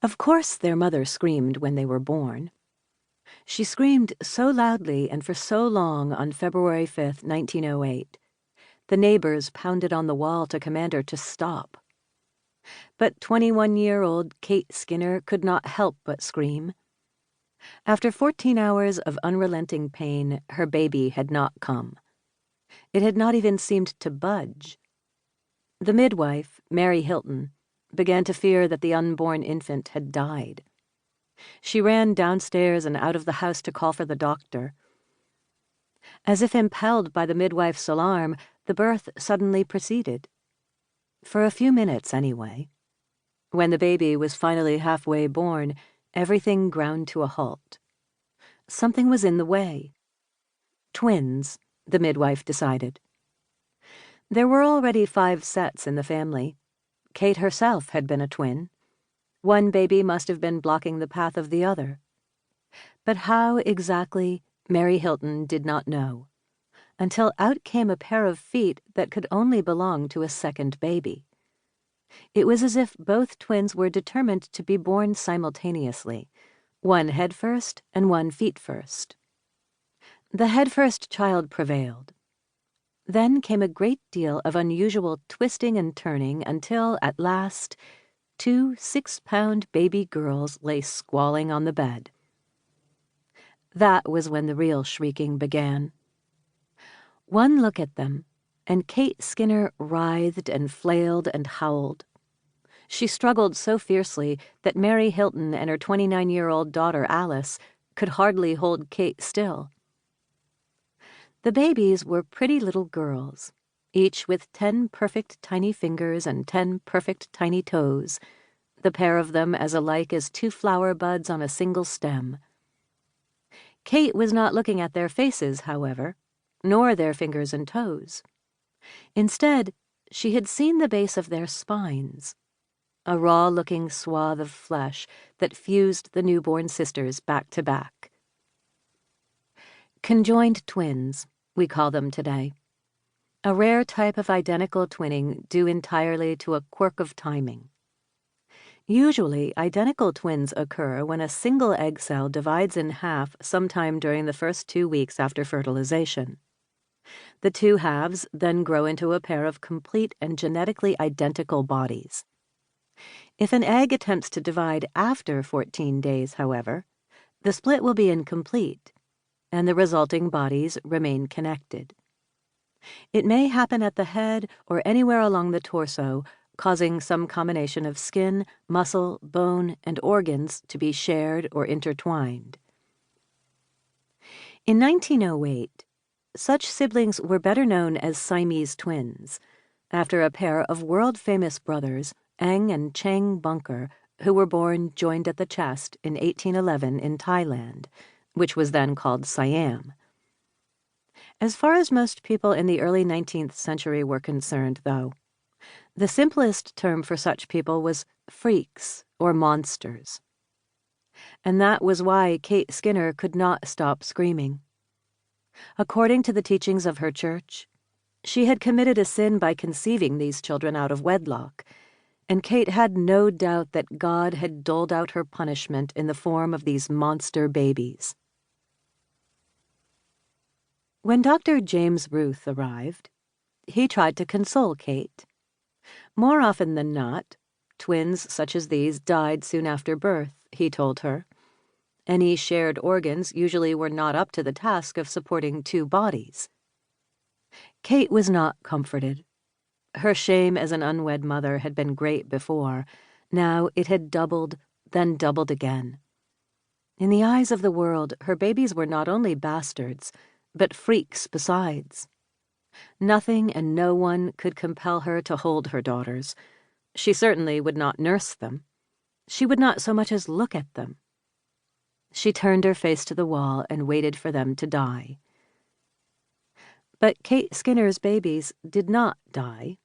Of course their mother screamed when they were born. She screamed so loudly and for so long on February 5th, 1908. The neighbors pounded on the wall to command her to stop. But 21-year-old Kate Skinner could not help but scream. After 14 hours of unrelenting pain, her baby had not come. It had not even seemed to budge. The midwife, Mary Hilton, began to fear that the unborn infant had died. She ran downstairs and out of the house to call for the doctor. As if impelled by the midwife's alarm, the birth suddenly proceeded. For a few minutes, anyway. When the baby was finally halfway born, everything ground to a halt. Something was in the way. Twins, the midwife decided. There were already 5 sets in the family. Kate herself had been a twin. One baby must have been blocking the path of the other. But how exactly, Mary Hilton did not know, until out came a pair of feet that could only belong to a second baby. It was as if both twins were determined to be born simultaneously, one head first and one feet first. The head first child prevailed. Then came a great deal of unusual twisting and turning until, at last, 2 6-pound baby girls lay squalling on the bed. That was when the real shrieking began. One look at them, and Kate Skinner writhed and flailed and howled. She struggled so fiercely that Mary Hilton and her 29-year-old daughter Alice could hardly hold Kate still. The babies were pretty little girls, each with 10 perfect tiny fingers and 10 perfect tiny toes, the pair of them as alike as 2 flower buds on a single stem. Kate was not looking at their faces, however, nor their fingers and toes. Instead, she had seen the base of their spines, a raw-looking swath of flesh that fused the newborn sisters back to back. Conjoined twins, we call them today. A rare type of identical twinning due entirely to a quirk of timing. Usually, identical twins occur when a single egg cell divides in half sometime during the first 2 weeks after fertilization. The 2 halves then grow into a pair of complete and genetically identical bodies. If an egg attempts to divide after 14 days, however, the split will be incomplete, and the resulting bodies remain connected. It may happen at the head or anywhere along the torso, causing some combination of skin, muscle, bone, and organs to be shared or intertwined. In 1908, such siblings were better known as Siamese twins, after a pair of world-famous brothers, Ang and Chang Bunker, who were born joined at the chest in 1811 in Thailand, which was then called Siam. As far as most people in the early 19th century were concerned, though, the simplest term for such people was freaks or monsters. And that was why Kate Skinner could not stop screaming. According to the teachings of her church, she had committed a sin by conceiving these children out of wedlock, and Kate had no doubt that God had doled out her punishment in the form of these monster babies. When Dr. James Ruth arrived, he tried to console Kate. More often than not, twins such as these died soon after birth, he told her. Any shared organs usually were not up to the task of supporting 2 bodies. Kate was not comforted. Her shame as an unwed mother had been great before. Now it had doubled, then doubled again. In the eyes of the world, her babies were not only bastards, but freaks besides. Nothing and no one could compel her to hold her daughters. She certainly would not nurse them. She would not so much as look at them. She turned her face to the wall and waited for them to die. But Kate Skinner's babies did not die.